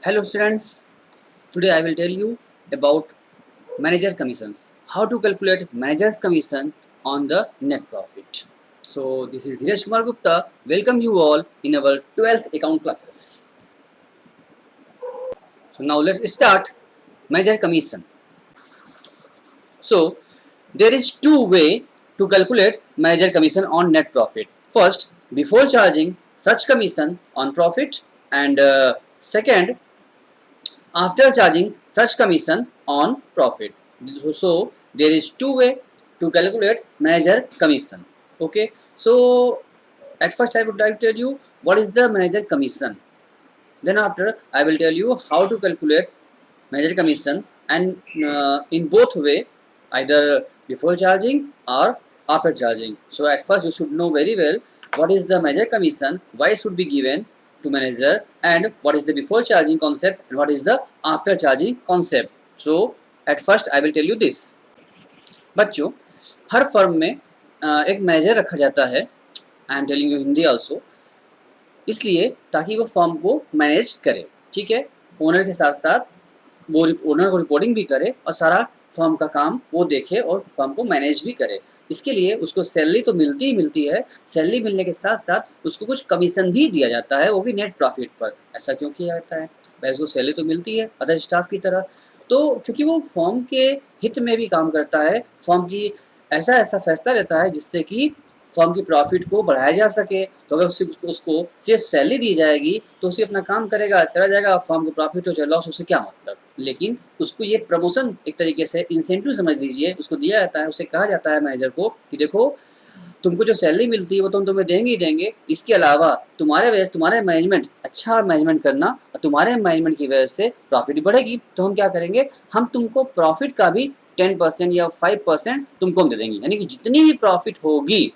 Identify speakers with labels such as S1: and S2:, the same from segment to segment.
S1: Hello students, today I will tell you about manager commissions. How to calculate manager's commission on the net profit. So this is Dhiresh Kumar Gupta. Welcome you all in our 12th account classes. So now let's start manager commission. So there is two way to calculate manager commission on net profit. First, before charging such commission on profit, and second, after charging such commission on profit. So there is two way to calculate manager commission. Okay, so at first I would like to tell you what is the manager commission. Then after I will tell you how to calculate manager commission, and in both way, either before charging or after charging. So at first you should know very well what is the manager commission, why it should be given to manager, and what is the before charging concept and what is the after charging concept. So at first I will tell you this. बच्चों, हर firm में एक manager रखा जाता है. I am telling you Hindi also, इसलिए ताकि वो firm को मैनेज करे. ठीक है, ओनर के साथ साथ वो ओनर को रिपोर्टिंग भी करे और सारा फर्म का काम वो देखे और फर्म को मैनेज भी करे. इसके लिए उसको सैलरी तो मिलती ही मिलती है. सैलरी मिलने के साथ साथ उसको कुछ कमीशन भी दिया जाता है, वो भी नेट प्रॉफिट पर. ऐसा क्यों किया जाता है? भाई उसको सैलरी तो मिलती है अदर स्टाफ की तरह, तो क्योंकि वो फर्म के हित में भी काम करता है. फर्म की ऐसा ऐसा फैसला रहता है जिससे कि फर्म की प्रॉफिट को बढ़ाया जा सके. तो अगर उसको सिर्फ सैलरी दी जाएगी तो उसे अपना काम करेगा, चला जाएगा. फर्म को प्रॉफिट हो चाहे लॉस, उससे क्या मतलब. लेकिन उसको ये प्रमोशन एक तरीके से इंसेंटिव समझ लीजिए, उसको दिया जाता है. उसे कहा जाता है मैनेजर को कि देखो, तुमको जो सैलरी मिलती है वो तो हम तुम्हें देंगे ही देंगे, इसके अलावा तुम्हारे वजह से तुम्हारे मैनेजमेंट अच्छा मैनेजमेंट करना और तुम्हारे मैनेजमेंट की वजह से प्रॉफिट बढ़ेगी. तो हम क्या करेंगे, हम तुमको प्रॉफिट का भी 10% या 5% तुमको हम दे देंगे. यानी कि जितनी भी प्रॉफिट होगी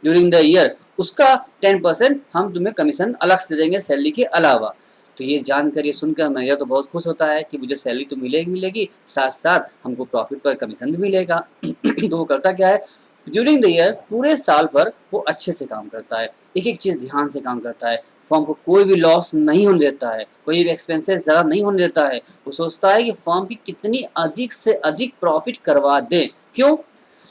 S1: ड्यूरिंग द ईयर उसका 10% हम तुम्हें कमीशन अलग से दे देंगे सैलरी के अलावा. तो ये जानकर, ये सुनकर मैनेजर तो बहुत खुश होता है कि मुझे सैलरी तो मिलेगी मिलेगी, साथ साथ हमको प्रॉफिट पर कमीशन भी मिलेगा. तो वो करता क्या है, ड्यूरिंग द ईयर पूरे साल भर वो अच्छे से काम करता है, एक एक चीज़ ध्यान से काम करता है. फर्म को कोई भी लॉस नहीं होने देता है, कोई भी एक्सपेंसेस ज़्यादा नहीं होने देता है. वो सोचता है कि फर्म की कितनी अधिक से अधिक प्रॉफिट करवा दें. क्यों?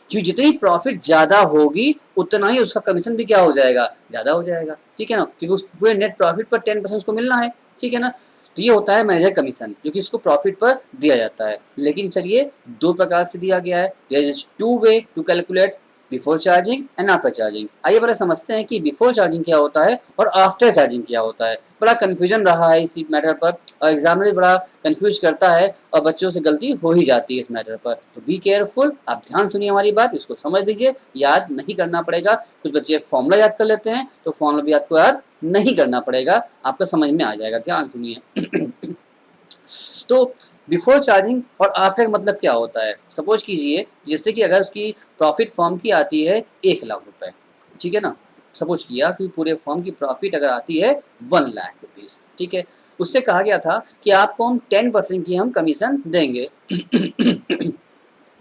S1: कि जितनी प्रॉफिट ज़्यादा होगी उतना ही उसका कमीशन भी क्या हो जाएगा, ज़्यादा हो जाएगा. ठीक है ना, क्योंकि उस पूरे नेट प्रॉफिट पर 10% उसको मिलना है. ठीक है ना. तो ये होता है मैनेजर कमीशन, जो कि उसको प्रॉफिट पर दिया जाता है. लेकिन सर ये दो प्रकार से दिया गया है. There is two way to calculate before charging and after charging. आइए पहले समझते हैं कि बिफोर चार्जिंग क्या होता है और आफ्टर चार्जिंग क्या होता है. बड़ा कन्फ्यूजन रहा है इसी मैटर पर, और एग्जामिनर भी बड़ा कन्फ्यूज करता है और बच्चों से गलती हो ही जाती है इस मैटर पर. तो बी केयरफुल, आप ध्यान सुनिए हमारी बात, इसको समझ लीजिए. याद नहीं करना पड़ेगा. कुछ बच्चे फॉर्मूला याद कर लेते हैं, तो फॉर्मूला भी आपको याद नहीं करना पड़ेगा, आपको समझ में आ जाएगा. ध्यान सुनिए. तो बिफोर चार्जिंग और आफ्टर का मतलब क्या होता है. सपोज कीजिए, जैसे कि अगर उसकी प्रॉफिट फर्म की आती है 1,00,000 रुपए. ठीक है ना. सपोज किया कि पूरे फर्म की प्रॉफिट अगर आती है 1,00,000 रुपीज़. ठीक है, उससे कहा गया था कि आपको हम 10% की हम कमीशन देंगे.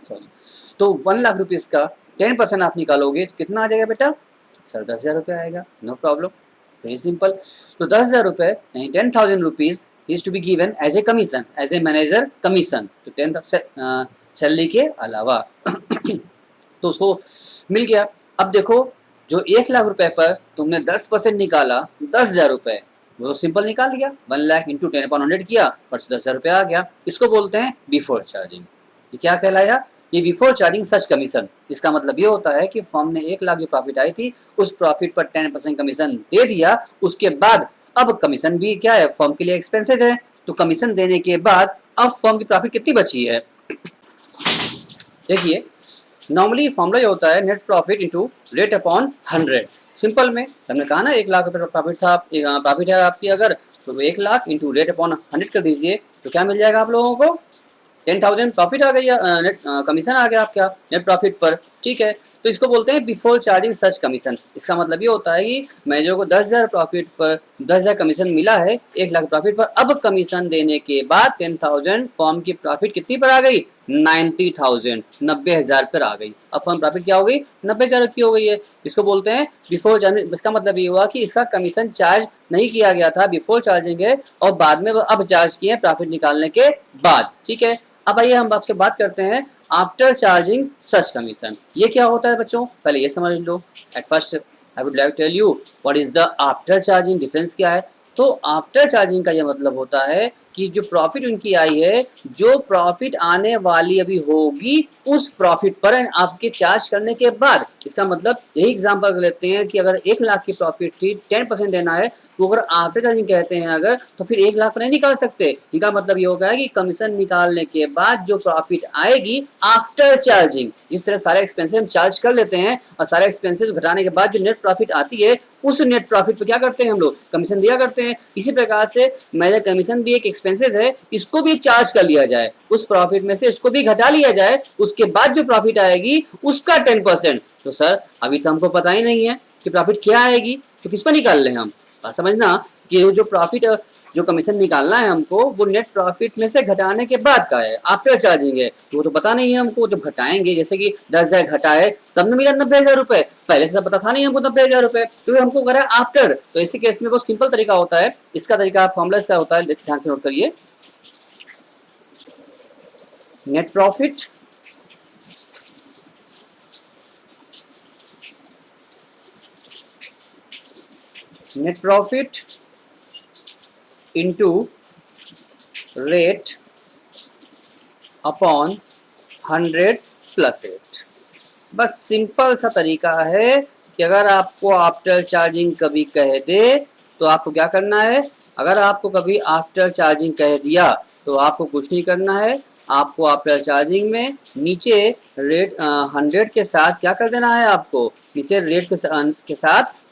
S1: सॉरी. तो 1,00,000 रुपीज़ का 10% आप निकालोगे तो कितना आ जाएगा बेटा? सर 10,000 रुपये आएगा. No problem, very simple. तो 10,000 रुपये यानी 10,000 rupees is to be given as a commission, as a manager commission. तो 10 सैलरी के अलावा. तो उसको मिल गया. अब देखो, जो 1,00,000 रुपए पर तुमने 10% निकाला, 10,000 रुपए, वो तो सिंपल निकाल लिया. 1,00,000 इंटू 10/100 किया, फट से 10,000 रुपये आ गया. इसको बोलते हैं बिफोर चार्जिंग. ये क्या कहलाया? ये बिफोर चार्जिंग सच कमीशन. इसका मतलब ये होता है कि फर्म ने 1,00,000 जो प्रॉफिट आई थी उस प्रॉफिट पर 10% कमीशन दे दिया. उसके बाद अब कमीशन भी क्या है, फर्म के लिए एक्सपेंसेस है. तो कमीशन देने के बाद अब फर्म की प्रॉफिट कितनी बची है? देखिए, नॉर्मली फॉर्मूला ये होता है net profit into rate upon 100. Simple में हमने कहा ना 1,00,000 रुपये प्रॉफिट था, प्रॉफिट है आपकी, अगर तो 1,00,000 इंटू रेट अपॉन 100 कर दीजिए तो क्या मिल जाएगा आप लोगों को? 10,000 प्रॉफिट आ गई, नेट कमीशन आ गया आपका नेट प्रॉफिट पर. ठीक है, तो इसको बोलते हैं बिफोर चार्जिंग सच कमीशन। इसका मतलब ये होता है कि मैनेजर को 10,000 प्रॉफिट पर 10,000 कमीशन मिला है 1 लाख प्रॉफिट पर, अब कमीशन देने के बाद 10,000 फॉर्म की प्रॉफिट कितनी पर आ गई 90,000 90,000 पर आ गई। अब फॉर्म प्रॉफिट क्या हो गई 90,000 की हो गई है। इसको बोलते हैं बिफोर चार्जिंग। इसका मतलब ये हुआ कि इसका कमीशन चार्ज नहीं किया गया था बिफोर चार्जिंग है और बाद में अब चार्ज किए प्रॉफिट निकालने के बाद। ठीक है, अब आइए हम आपसे बात करते हैं आफ्टर चार्जिंग सच कमीशन। ये क्या होता है बच्चों, पहले ये समझ लो। At first I would like to tell you what is the after charging, difference क्या है। तो आफ्टर चार्जिंग का ये मतलब होता है कि जो प्रॉफिट उनकी आई है, जो प्रॉफिट आने वाली अभी होगी उस प्रॉफिट पर आपके चार्ज करने के बाद। इसका मतलब यही एग्जांपल लेते हैं कि अगर 1 लाख की प्रॉफिट थी 10% देना है, तो अगर आफ्टर चार्जिंग कहते हैं अगर, तो फिर 1 लाख पर नहीं निकाल सकते। इनका मतलब ये होगा कि कमीशन निकालने के बाद जो प्रॉफिट आएगी आफ्टर चार्जिंग, जिस तरह सारे एक्सपेंसेस हम चार्ज कर लेते हैं और सारे एक्सपेंसेस घटाने के बाद जो नेट प्रॉफिट आती है उस नेट प्रॉफिट पे क्या करते हैं हम लोग कमीशन दिया करते हैं। इसी प्रकार से मैनेजर कमीशन भी एक एक्सपेंसेस है, इसको भी चार्ज कर लिया जाए, उस प्रॉफिट में से इसको भी घटा लिया जाए, उसके बाद जो प्रॉफिट आएगी उसका 10%। तो सर अभी तो हमको पता ही नहीं है कि प्रॉफिट क्या आएगी, तो किस पर निकाल लें हम। बात समझना कि जो प्रॉफिट जो कमीशन निकालना है हमको वो नेट प्रॉफिट में से घटाने के बाद का है, आफ्टर चार्जिंग है। वो तो पता नहीं है हमको, जब घटाएंगे जैसे कि 10,000 घटाए तब न मिला 90,000 रुपए, पहले से पता था नहीं हमको 90,000 रुपए, तो हमको करा आफ्टर। तो इसी केस में बहुत सिंपल तरीका होता है, इसका तरीका फॉर्मूला इसका होता है, ध्यान से नोट करिए। Net profit net profit into rate upon 100 plus 8। बस सिंपल सा तरीका है कि अगर आपको आफ्टर चार्जिंग कभी कह दे तो आपको क्या करना है। अगर आपको कभी आफ्टर चार्जिंग कह दिया तो आपको कुछ नहीं करना है, आपको आफ्टर चार्जिंग में नीचे रेट 100 के साथ क्या कर देना है, आपको नीचे रेट के साथ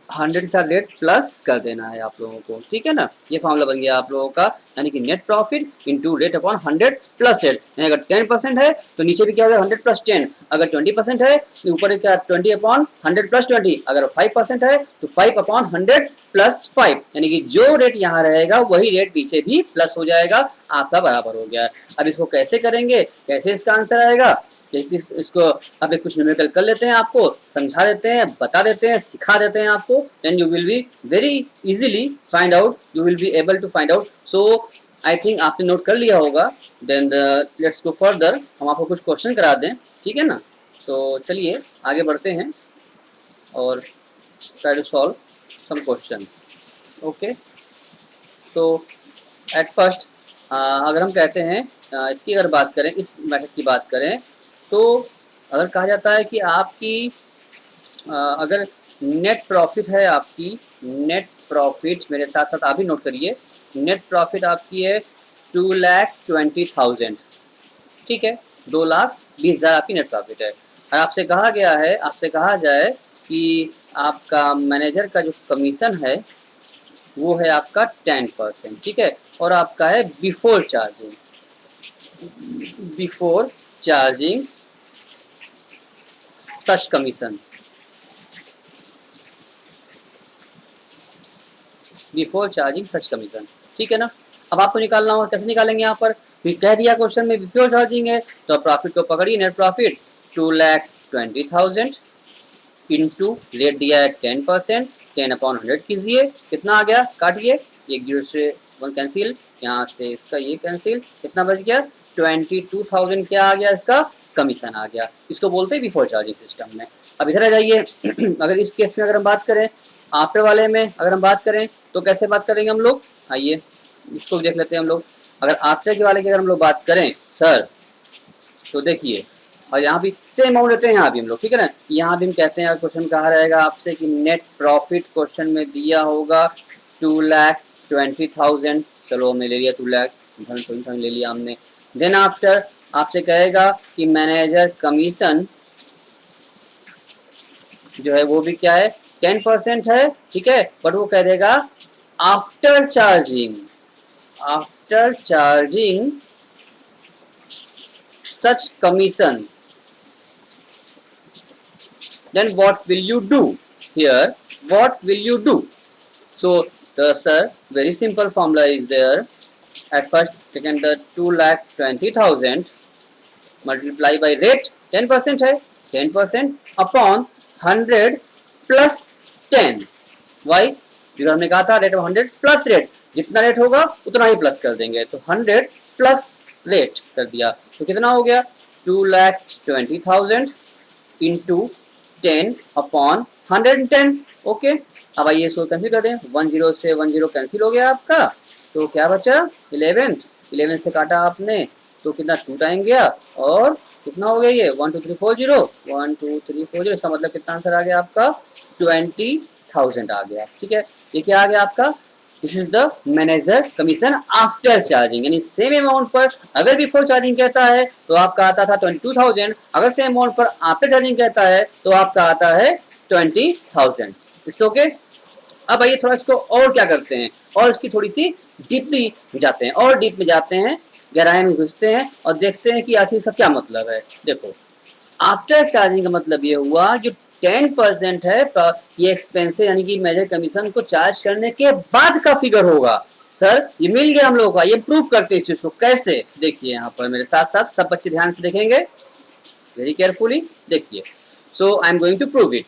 S1: 100 के साथ रेट प्लस कर देना है आप लोगों को। ठीक है ना, ये फॉर्मूला बन गया आप लोगों का, यानी कि net profit into rate upon 100 plus rate. यानी अगर 10% है तो नीचे भी क्या होगा 100 प्लस 10, अगर 20% है तो ऊपर क्या 20 अपॉन 100 प्लस 20, अगर 5% है तो 5 अपॉन 100 प्लस 5, यानी कि जो रेट यहाँ रहेगा वही रेट पीछे भी प्लस हो जाएगा, आपका बराबर हो गया। अब इसको कैसे करेंगे, कैसे इसका आंसर आएगा, इसको अब एक कुछ न्यूमेरिकल कर लेते हैं, आपको समझा देते हैं, बता देते हैं, सिखा देते हैं आपको, then you will be very easily find out, you will be able to find out. So I think आपने नोट कर लिया होगा। देन लेट्स गो फर्दर, हम आपको कुछ क्वेश्चन करा दें, ठीक है ना। तो चलिए आगे बढ़ते हैं और try to solve some question. Okay, तो एट फर्स्ट अगर हम कहते हैं इसकी अगर बात करें, इस मेथड की बात करें, तो अगर कहा जाता है कि आपकी अगर नेट प्रॉफिट है, आपकी नेट प्रॉफिट मेरे साथ साथ आप भी नोट करिए, नेट प्रॉफिट आपकी है 2,20,000, ठीक है, 2,20,000 आपकी नेट प्रॉफिट है। और आपसे कहा गया है, आपसे कहा जाए कि आपका मैनेजर का जो कमीशन है वो है आपका 10%, ठीक है, और आपका है before charging, before charging such commission, before charging such commission, ठीक है ना। अब आपको निकालना होगा, कैसे निकालेंगे, यहाँ पर फिर कह दिया क्वेश्चन में बिफोर चार्जिंग है, तो प्रॉफिट को पकड़िए, नेट प्रॉफिट 2,20,000 इंटू रेट दिया है 10%, 10 अपॉन 100 कीजिए, कितना आ गया, काटिए, एक जीरो से 1 कैंसिल, यहाँ से इसका ये कैंसिल, कितना बच गया 22,000, क्या आ गया इसका कमीशन आ गया। इसको बोलते हैं बिफोर चार्जिंग सिस्टम में। अब इधर आ जाइए अगर इस केस में अगर हम बात करें, आफ्टर वाले में अगर हम बात करें तो कैसे बात करेंगे हम लोग, आइए इसको देख लेते हैं हम लोग। अगर आफ्टर के वाले की अगर हम लोग बात करें सर, तो देखिए, और यहाँ भी सेम अमाउंट लेते हैं, यहाँ भी हम लोग, ठीक है ना। यहाँ भी हम कहते हैं, क्वेश्चन कहा रहेगा आपसे कि नेट प्रॉफिट क्वेश्चन में दिया होगा 2,20,000, चलो हमने ले लिया 2,20,000 ले लिया हमने। देन आफ्टर आपसे कहेगा कि मैनेजर कमीशन जो है वो भी क्या है 10% है, ठीक है, बट वो कह देगा after charging, after charging such commission, then what will you do here? What will you do? So the sir, very simple formula is there. At first taken the 2,20,000 multiply by rate 10% है, 10% upon 100 plus 10. Y जो हमने कहा था rate of 100 plus rate, जितना rate होगा उतना ही plus कर देंगे, तो 100 प्लस रेट कर दिया, तो कितना हो गया 2,20,000 इंटू 10 अपॉन 110. ओके, अब आइए इसको कैंसिल कर दें, 10 से 10 कैंसिल हो गया आपका, तो क्या बचा 11 से काटा आपने तो कितना 2 टाइम गया और कितना हो गया ये 12340 इसका मतलब कितना आंसर आ गया आपका 20,000 आ गया. ठीक है, ये क्या आ गया आपका, this is the manager commission after charging. यानी सेम अमाउंट पर अगर बिफोर चार्जिंग कहता है तो आपका आता था 22,000, अगर सेम अमाउंट पर आफ्टर चार्जिंग कहता है तो आपका आता है 20,000. It's okay. अब आइए थोड़ा इसको और क्या करते हैं, और इसकी थोड़ी सी डीपली जाते हैं, और डीप में जाते हैं, गहराई में घुसते हैं और देखते हैं कि आखिर इसका क्या मतलब है. देखो, आफ्टर चार्जिंग का मतलब ये हुआ जो 10% है ये एक्सपेंस यानी कि मेजर कमीशन को चार्ज करने के बाद का फिगर होगा. सर ये मिल गया हम लोगों का, ये प्रूफ करते हैं इस चीज को कैसे, देखिए यहाँ पर मेरे साथ साथ सब बच्चे ध्यान से देखेंगे, वेरी केयरफुली देखिए. So I am going to prove it.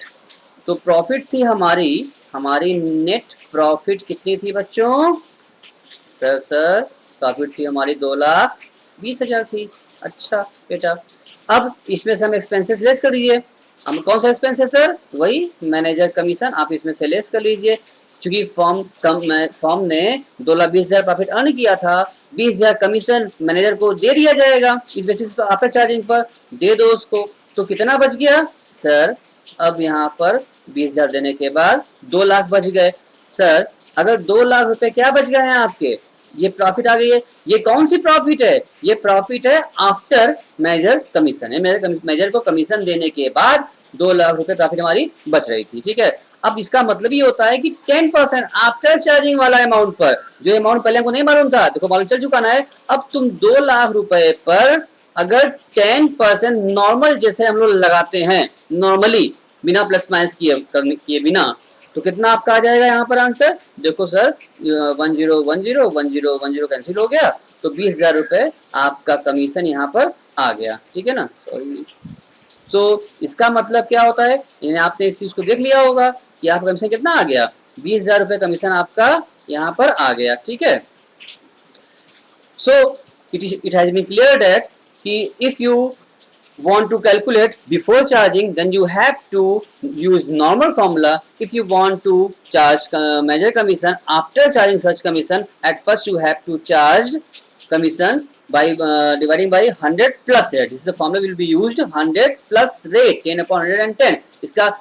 S1: तो प्रॉफिट थी हमारी नेट प्रॉफिट कितनी थी बच्चों, सर प्रॉफिट थी हमारी 2,20,000 थी. अच्छा बेटा, अब इसमें से हम एक्सपेंसेस लेस कर दीजिए. हम कौन सा एक्सपेंस है सर, वही मैनेजर कमीशन, आप इसमें से लेस कर लीजिए. चूंकि फॉर्म ने 2,20,000 प्रॉफिट अर्न किया था, 20,000 कमीशन मैनेजर को दे दिया जाएगा इस बेसिस पर, आफ्टर चार्जिंग पर दे दो उसको, तो कितना बच गया सर, अब यहाँ पर 20,000 देने के बाद 2 लाख बच गए. सर अगर 2 लाख रुपए क्या बच गए हैं आपके, ये प्रॉफिट आ गई है. ये कौन सी प्रॉफिट है, ये प्रॉफिट है आफ्टर मेजर कमीशन है, मेजर को कमीशन देने के बाद 2 लाख रुपए प्रॉफिट हमारी बच रही थी. ठीक है, अब इसका मतलब ये होता है कि 10% आफ्टर चार्जिंग वाला अमाउंट पर, जो अमाउंट पहले हमको नहीं मालूम था, देखो मालूम चल चुका ना है, अब तुम 2 लाख रुपए पर अगर 10% नॉर्मल जैसे हम लोग लगाते हैं, नॉर्मली बिना प्लस माइनस किए बिना, तो कितना आपका आ जाएगा यहाँ पर आंसर, देखो सर 10 कैंसिल हो गया, तो 20,000 रुपए आपका कमीशन यहाँ पर आ गया. ठीक है ना, सॉरी. सो इसका मतलब क्या होता है, यानी आपने इस चीज को देख लिया होगा कि आपका कमीशन कितना आ गया, 20,000 रुपए कमीशन आपका यहाँ पर आ गया. ठीक है, सो it has been clear that if you want to calculate before charging, then you have to use normal formula. If you want to charge measure commission after charging such commission, at first you have to charge commission by dividing by 100 plus rate. This is the formula will be used, 100 plus rate 10 upon 110. इसका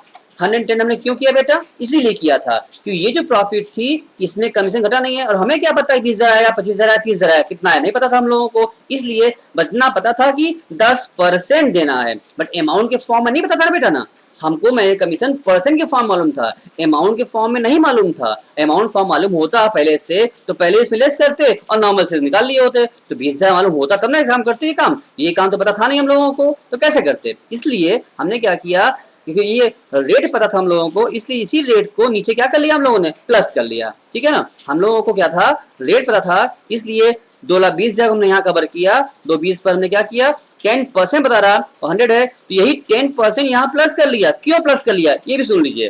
S1: 110 हमने क्यों किया बेटा, इसीलिए किया था क्योंकि ये जो प्रॉफिट थी इसमें कमीशन घटा नहीं है, और हमें क्या पता है 20,000 आएगा, 25,000 आएगा, 30,000 आएगा, कितना है नहीं पता था हम लोगों को, इसलिए बतना पता था कि 10% देना है, बट अमाउंट के फॉर्म में नहीं पता था बेटा ना, हमको मेरे कमीशन परसेंट के फॉर्म मालूम था, अमाउंट के फॉर्म में नहीं मालूम था. अमाउंट फॉर्म मालूम होता पहले से तो पहले इसमें लेस करते और नॉर्मल से निकाल लिए होते, तो 20,000 मालूम होता तब ना काम करते, ये काम तो पता था नहीं हम लोगों को, तो कैसे करते. इसलिए हमने क्या किया, क्योंकि ये रेट पता था हम लोगों को, इसलिए इसी रेट को नीचे क्या कर लिया हम लोगों ने, प्लस कर लिया. ठीक है ना, हम लोगों को क्या था, रेट पता था, इसलिए 2,20,000 हमने यहाँ कवर किया, 220 पर हमने क्या किया, 10% बता रहा और 100 है, तो यही 10% यहाँ प्लस कर लिया. क्यों प्लस कर लिया ये भी सुन लीजिए,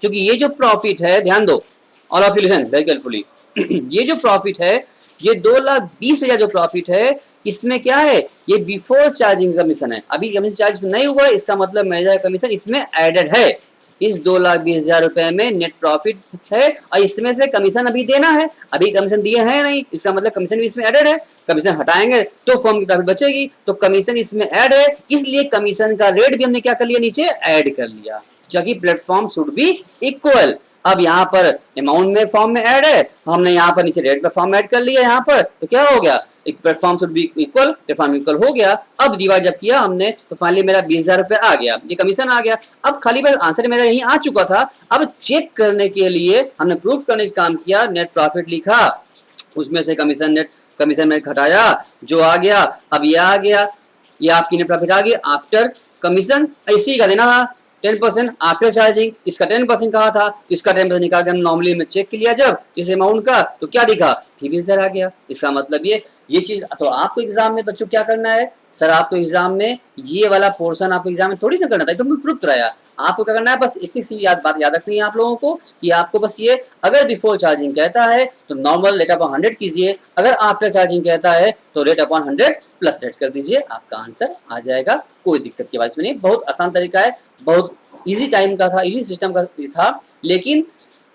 S1: क्योंकि ये जो प्रॉफिट है, ध्यान दो, all of you listen very carefully, ये जो प्रॉफिट है, ये 2,20,000 जो प्रॉफिट है, इसमें क्या है, ये बिफोर चार्जिंग कमीशन है, अभी कमीशन चार्ज नहीं हुआ, इसका मतलब मेजर कमीशन इसमें एडेड है. इस 2,20,000 रुपए में नेट प्रॉफिट है और इसमें से कमीशन अभी देना है, अभी कमीशन दिए हैं नहीं, इसका मतलब कमीशन भी इसमें एडेड है. कमीशन हटाएंगे तो फर्म की प्रॉफिट बचेगी, तो कमीशन इसमें ऐड है, इसलिए कमीशन का रेट भी हमने क्या कर लिया, नीचे ऐड कर लिया, ताकि प्लेटफॉर्म शुड बी इक्वल. अब यहाँ पर अमाउंट में फॉर्म में ऐड है, हमने यहाँ पर नीचे रेट पे फॉर्म ऐड कर लिया यहाँ पर, तो क्या हो गया, एक platform should be equal, platform equal हो गया. अब डिवाइड जब किया हमने तो फाइनली मेरा 20,000 रुपए आ गया, ये कमीशन आ गया. अब खाली बस आंसर मेरा यहीं आ चुका था, अब चेक करने के लिए हमने प्रूफ करने का काम किया, नेट प्रॉफिट लिखा, उसमें से कमीशन नेट कमीशन में घटाया, जो आ गया, अब ये आ गया, ये आपकी नेट प्रॉफिट आ गई आफ्टर कमीशन, इसी का देना था, 10% आफ्टर चार्जिंग, इसका 10% कहा था, तो इसका 10% निकाल के हम नॉर्मली में चेक किया जब इस अमाउंट का, तो क्या दिखा, फीस आ गया। इसका मतलब ये चीज तो आपको एग्जाम में बच्चों क्या करना है, सर आपको एग्जाम में ये वाला पोर्शन आपको एग्जाम में थोड़ी ना करना था, एकदम प्रूफ कराया। आपको क्या करना है, बस इतनी सी बात याद रखनी है आप लोगों को कि आपको बस ये, अगर बिफोर चार्जिंग कहता है तो नॉर्मल रेट अपॉन 100 कीजिए, अगर आफ्टर चार्जिंग कहता है तो रेट अपॉन 100 प्लस रेट कर दीजिए, आपका आंसर आ जाएगा। कोई दिक्कत की बात इसमें नहीं, बहुत आसान तरीका है, बहुत इजी टाइम का था, इजी सिस्टम का था, लेकिन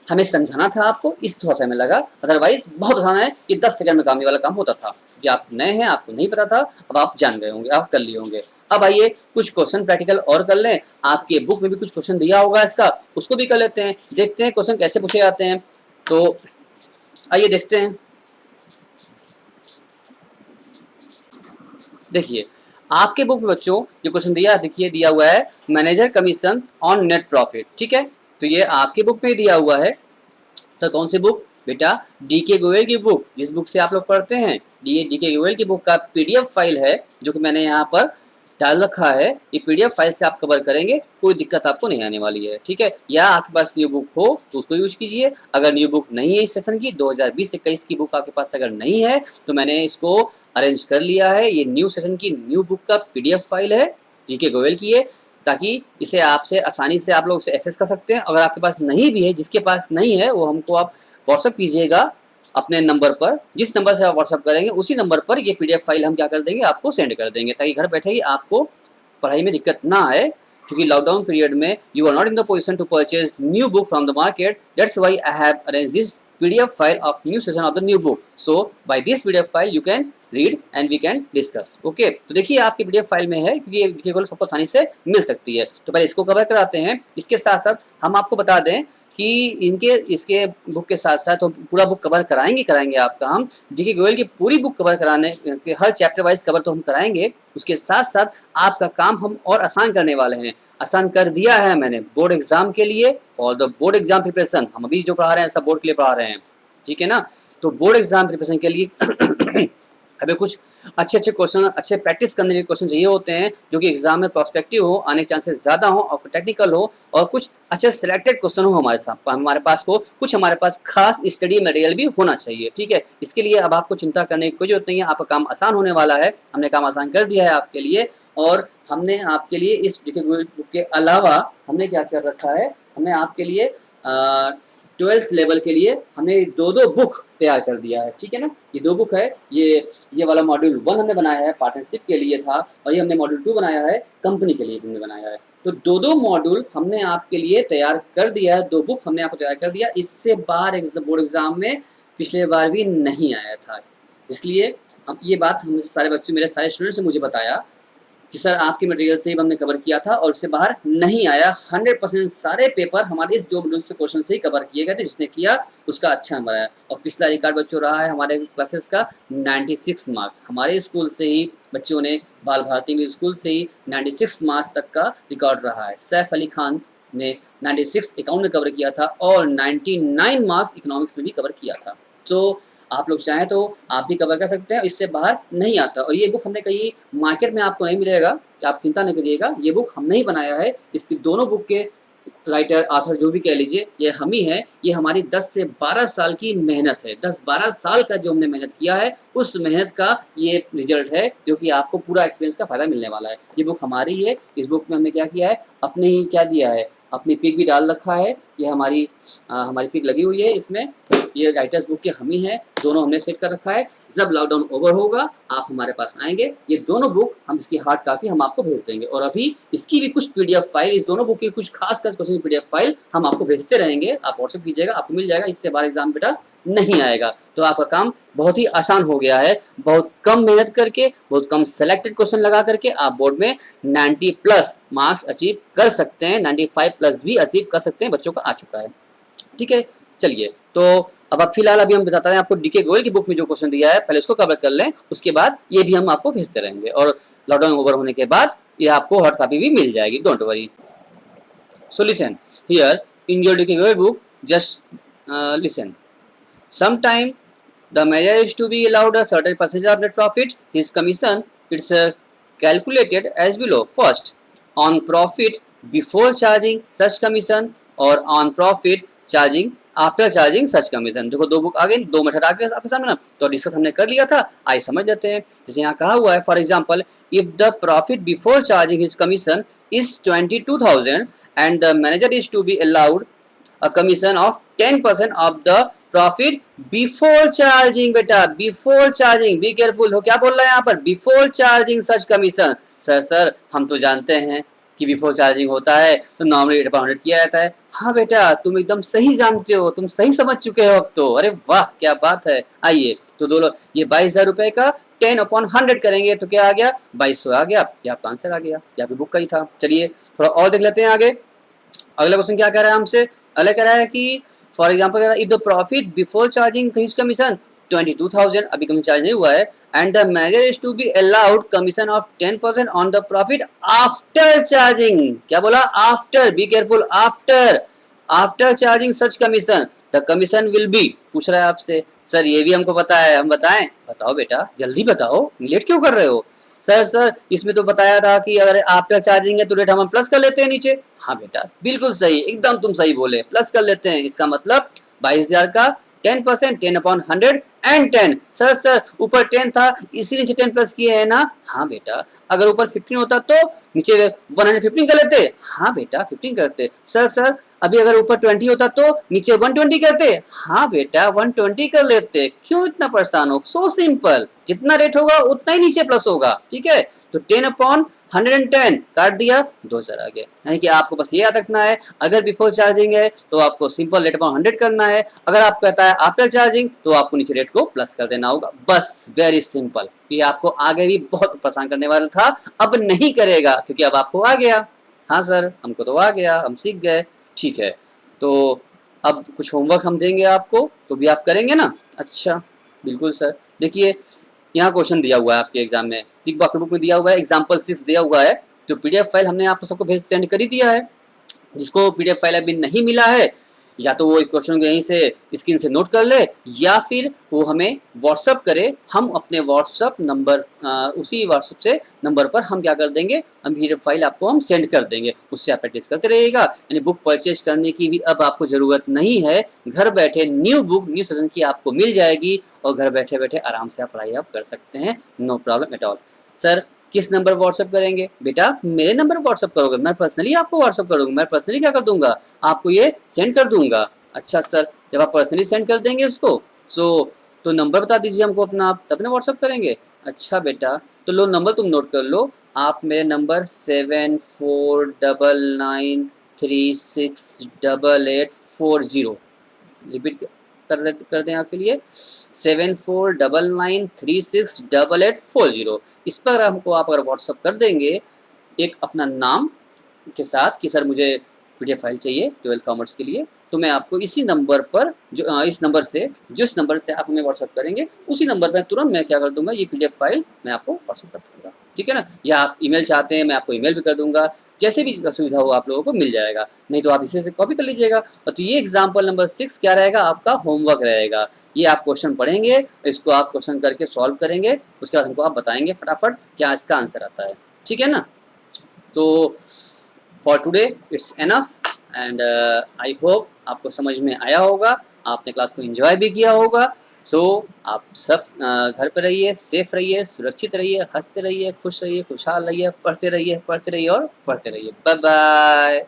S1: हमें समझाना था आपको, इस थोड़ा सा हमें लगा, अदरवाइज बहुत आसान है कि 10 सेकंड में काम ये वाला काम होता था। कि आप नए हैं, आपको नहीं पता था, अब आप जान गए होंगे, आप कर लिए होंगे। अब आइए कुछ क्वेश्चन प्रैक्टिकल और कर लें, आपके बुक में भी कुछ क्वेश्चन दिया होगा इसका, उसको भी कर लेते हैं, देखते हैं क्वेश्चन कैसे पूछे जाते हैं। तो आइए देखते हैं। देखिए आपके बुक में बच्चों जो क्वेश्चन दिया, देखिए दिया हुआ है manager commission on net profit, ठीक है, तो ये आपके बुक में दिया हुआ है। सर कौन सी बुक, बेटा डीके गोयल की बुक, जिस बुक से आप लोग पढ़ते हैं, डीके गोयल की बुक का पीडीएफ फाइल है जो कि मैंने यहाँ पर डाल रखा है। ये पीडीएफ फाइल से आप कवर करेंगे, कोई दिक्कत आपको नहीं आने वाली है, ठीक है। या आपके पास न्यू बुक हो तो उसको यूज कीजिए, अगर न्यू बुक नहीं है इस सेशन की, 2020-21 की बुक आपके पास अगर नहीं है तो मैंने इसको अरेंज कर लिया है, ये न्यू सेशन की न्यू बुक का पीडीएफ फाइल है, डीके गोयल की है, ताकि इसे आपसे आसानी से आप लोग उसे एक्सेस कर सकते हैं। अगर आपके पास नहीं भी है, जिसके पास नहीं है वो हमको आप व्हाट्सअप कीजिएगा अपने नंबर पर, जिस नंबर से आप व्हाट्सअप करेंगे उसी नंबर पर ये पीडीएफ फाइल हम क्या कर देंगे, आपको सेंड कर देंगे, ताकि घर बैठे ही आपको पढ़ाई में दिक्कत ना आए। क्योंकि लॉकडाउन पीरियड में you are not in the position to purchase new book from the market, that's why I have arranged this PDF file of new session of the new book, so by this PDF file you can read and we can discuss. Okay, तो देखिए आपके PDF file में है, क्योंकि ये केवल सबको आसानी से मिल सकती है। तो पहले इसको कवर कराते हैं, इसके साथ साथ हम आपको बता दें कि इसके बुक के साथ साथ तो पूरा बुक कवर कराएंगे आपका हम, डीके गोयल की पूरी बुक कवर कराने के हर चैप्टर वाइज कवर तो हम कराएंगे, उसके साथ साथ आपका काम हम और आसान करने वाले हैं। आसान कर दिया है मैंने बोर्ड एग्जाम के लिए, for the board exam preparation, हम अभी जो पढ़ा रहे हैं सब बोर्ड के लिए पढ़ा रहे हैं, ठीक है ना। तो बोर्ड एग्जाम प्रिपरेशन के लिए हमें कुछ अच्छे क्वेश्चन, अच्छे प्रैक्टिस करने के क्वेश्चन चाहिए होते हैं, जो कि एग्जाम में प्रोस्पेक्टिव हो, आने के चांसेस ज़्यादा हो और टेक्निकल हो, और कुछ अच्छे सिलेक्टेड क्वेश्चन हो हमारे पास हो, कुछ हमारे पास खास स्टडी मटेरियल भी होना चाहिए, ठीक है। इसके लिए अब आपको चिंता करने की कोई जरूरत नहीं है, आपका काम आसान होने वाला है, हमने काम आसान कर दिया है आपके लिए। और हमने आपके लिए इस डीके गोयल बुक के अलावा हमने क्या क्या रखा है, हमने आपके लिए 12th लेवल के लिए हमने दो बुक तैयार कर दिया है, ठीक है ना। ये दो बुक है, ये वाला मॉड्यूल 1 हमने बनाया है पार्टनरशिप के लिए था, और ये हमने मॉड्यूल 2 बनाया है कंपनी के लिए हमने बनाया है। तो दो मॉड्यूल हमने आपके लिए तैयार कर दिया है, दो बुक हमने आपको तैयार कर दिया। इससे बार बोर्ड एग्जाम में पिछले बार भी नहीं आया था, इसलिए हम ये बात हम सारे बच्चों, मेरे सारे स्टूडेंट्स ने मुझे बताया कि सर आपके मटेरियल से ही हमने कवर किया था और उससे बाहर नहीं आया। 100% सारे पेपर हमारे इस दो मॉड्यूल से क्वेश्चन से ही कवर किए गए थे, जिसने किया उसका अच्छा नंबर आया। और पिछला रिकॉर्ड बच्चों रहा है हमारे क्लासेस का 96 मार्क्स, हमारे स्कूल से ही बच्चों ने, बाल भारती इंग्लिश स्कूल से ही 96 मार्क्स तक का रिकॉर्ड रहा है। सैफ अली खान ने 96 अकाउंट में कवर किया था और 99 मार्क्स इकोनॉमिक्स में भी कवर किया था। तो आप लोग चाहें तो आप भी कवर कर सकते हैं, इससे बाहर नहीं आता। और ये बुक हमने कहीं मार्केट में आपको नहीं मिलेगा, आप चिंता नहीं करिएगा, ये बुक हमने ही बनाया है। इसकी दोनों बुक के राइटर, ऑथर जो भी कह लीजिए, ये हम ही है। ये हमारी 10 से 12 साल की मेहनत है, 10-12 साल का जो हमने मेहनत किया है, उस मेहनत का ये रिजल्ट है, जो कि आपको पूरा एक्सपीरियंस का फायदा मिलने वाला है। ये बुक हमारी है, इस बुक में हमने क्या किया है, अपने ही क्या दिया है, अपनी पिक भी डाल रखा है, ये हमारी पिक लगी हुई है इसमें। ये राइटर्स बुक के हम ही हैं, दोनों हमने सेट कर रखा है। जब लॉकडाउन ओवर होगा आप हमारे पास आएंगे, ये दोनों बुक हम इसकी हार्ड कॉपी हम आपको भेज देंगे, और अभी इसकी भी कुछ पीडीएफ फाइल, इस दोनों बुक की कुछ खास क्वेश्चन की पीडीएफ फाइल हम आपको भेजते रहेंगे। आप व्हाट्सएप कीजिएगा, आपको मिल जाएगा, इससे बाहर एग्जाम बेटा नहीं आएगा। तो आपका काम बहुत ही आसान हो गया है, बहुत कम मेहनत करके, बहुत कम सेलेक्टेड क्वेश्चन लगा करके आप बोर्ड में 90+ मार्क्स अचीव कर सकते हैं, 95+ भी अचीव कर सकते हैं, बच्चों का आ चुका है, ठीक है। चलिए, तो अब आप फिलहाल अभी हम बताते हैं आपको डीके गोयल की बुक में जो क्वेश्चन दिया है, पहले उसको कवर कर लें, उसके बाद ये भी हम आपको भेजते रहेंगे, और लॉकडाउन ओवर होने के बाद ये आपको हार्ड कॉपी भी मिल जाएगी, don't worry. So listen here in your DK Goyal book, just listen. Sometime the manager is to be allowed a certain percentage of net profit. His commission it's calculated as below. First, on profit before charging such commission और on profit charging after charging such commission. देखो दो book आ गई, 2 method आ गए आपके सामने ना, तो discuss हमने कर लिया था, आइए समझ लेते हैं। जैसे यहाँ कहा हुआ है for example, if the profit before charging his commission is 22,000 and the manager is to be allowed a commission of 10% of the profit before charging। बेटा बिफोर चार्जिंग, बी केयरफुल हो, क्या बोल रहा है यहाँ पर, before charging such commission. Sir हम तो जानते हैं कि बिफोर चार्जिंग होता है तो नॉर्मली 8/100 किया जाता है। हाँ बेटा तुम एकदम सही जानते हो, तुम सही समझ चुके हो अब तो, अरे वाह क्या बात है। आइए तो दो ये 22,000 रुपए का 10/100 करेंगे तो क्या आ गया, 2200 आ गया, ये आपका आंसर आ गया, ये आपकी बुक का ही था। चलिए थोड़ा और देख लेते हैं आगे। अगला क्वेश्चन क्या कह रहा है हमसे, अगला कह रहा है कि फॉर एग्जांपल कह रहा है if the profit before charging his commission 22,000, अभी कमीशन चार्ज नहीं हुआ है, and the manager is to be allowed commission of 10% on the profit after charging. क्या बोला, after, be careful, after charging such commission the commission will be. पूछ रहा है आपसे, सर ये भी हमको पता है, हम बताएं, बताओ बेटा जल्दी बताओ, लेट क्यों कर रहे हो। सर इसमें तो बताया था कि अगर आफ्टर चार्जिंग है तो रेट हम प्लस कर लेते हैं नीचे। हाँ बेटा बिल्कुल सही, एकदम तुम सही बोले, प्लस कर लेते हैं। इसका मतलब 22,000 का 10%, 10/100 एंड 10। सर ऊपर 10 था इसीलिए नीचे 10 प्लस किए हैं ना। हाँ बेटा अगर ऊपर 15 होता तो नीचे 115 कर लेते। हाँ बेटा 15 करते। सर अभी अगर ऊपर 20 होता तो नीचे 120 करते। हाँ बेटा 120 कर लेते, क्यों इतना परेशान हो, सो सिंपल, जितना रेट होगा उतना ही नीचे प्लस होगा, ठीक है। तो 10/110 काट दिया, 2,000 आ गया। यानी कि आपको बस ये याद रखना है, अगर बिफोर चार्जिंग है तो आपको सिंपल रेट अपॉन 100 करना है, अगर आपको कहता है आफ्टर चार्जिंग तो आपको नीचे रेट को प्लस कर देना होगा, बस वेरी सिंपल। ये आपको आगे भी बहुत परेशान करने वाला था, अब नहीं करेगा क्योंकि अब आपको आ गया। हाँ सर हमको तो आ गया, हम सीख गए, ठीक है। तो अब कुछ होमवर्क हम देंगे आपको, तो भी आप करेंगे ना। अच्छा बिल्कुल सर। देखिए यहाँ क्वेश्चन दिया हुआ है आपके एग्जाम में, ठीक आपके बुक में दिया हुआ है, एग्जाम्पल 6 दिया हुआ है, जो पीडीएफ फाइल हमने आपको सबको भेज सेंड कर ही दिया है। जिसको पीडीएफ फाइल अभी नहीं मिला है, या तो वो एक क्वेश्चन यहीं से स्क्रीन से नोट कर ले, या फिर वो हमें व्हाट्सअप करे, हम अपने व्हाट्सअप नंबर उसी व्हाट्सअप से नंबर पर हम क्या कर देंगे, हम पीडीएफ फाइल आपको हम सेंड कर देंगे, उससे आप प्रैक्टिस करते रहिएगा। यानी बुक परचेज करने की भी अब आपको जरूरत नहीं है, घर बैठे न्यू बुक न्यू सेशन की आपको मिल जाएगी, और घर बैठे बैठे आराम से आप पढ़ाई आप कर सकते हैं, no problem at all. Sir किस नंबर व्हाट्सअप करेंगे, बेटा मेरे नंबर व्हाट्सअप करोगे, मैं पर्सनली आपको व्हाट्सअप करूंगा, मैं पर्सनली क्या कर दूंगा, आपको ये सेंड कर दूंगा। अच्छा सर जब आप पर्सनली सेंड कर देंगे उसको, तो नंबर बता दीजिए हमको अपना, आप तब ना व्हाट्सअप करेंगे। अच्छा बेटा तो लो नंबर तुम नोट कर लो, आप मेरे नंबर 7499368840 रिपीट कर दें आपके लिए, 7499368840। इस पर हमको आप अगर व्हाट्सअप कर देंगे एक अपना नाम के साथ कि सर मुझे पीडीएफ फाइल चाहिए 12th कॉमर्स के लिए, तो मैं आपको इसी नंबर पर जो इस नंबर से जिस नंबर से आप हमें व्हाट्सअप करेंगे उसी नंबर पर तुरंत मैं क्या कर दूंगा, ये पीडीएफ फाइल मैं आपको व्हाट्सअप कर दूंगा, ठीक है ना। या आप ईमेल चाहते हैं मैं आपको ईमेल भी कर दूंगा, जैसे भी सुविधा हो आप लोगों को मिल जाएगा, नहीं तो आप इसी से कॉपी कर लीजिएगा। और तो ये एग्जाम्पल नंबर 6 क्या रहेगा, आपका होमवर्क रहेगा। ये आप क्वेश्चन पढ़ेंगे, इसको आप क्वेश्चन करके सॉल्व करेंगे, उसके बाद हमको आप बताएंगे फटाफट क्या इसका आंसर आता है, ठीक है ना। तो for today it's enough, and I hope आपको समझ में आया होगा, आपने क्लास को एंजॉय भी किया होगा। सो आप सब घर पर रहिए, सेफ रहिए, सुरक्षित रहिए, हंसते रहिए, खुश रहिए, खुशहाल रहिए, पढ़ते रहिए और पढ़ते रहिए। Bye bye.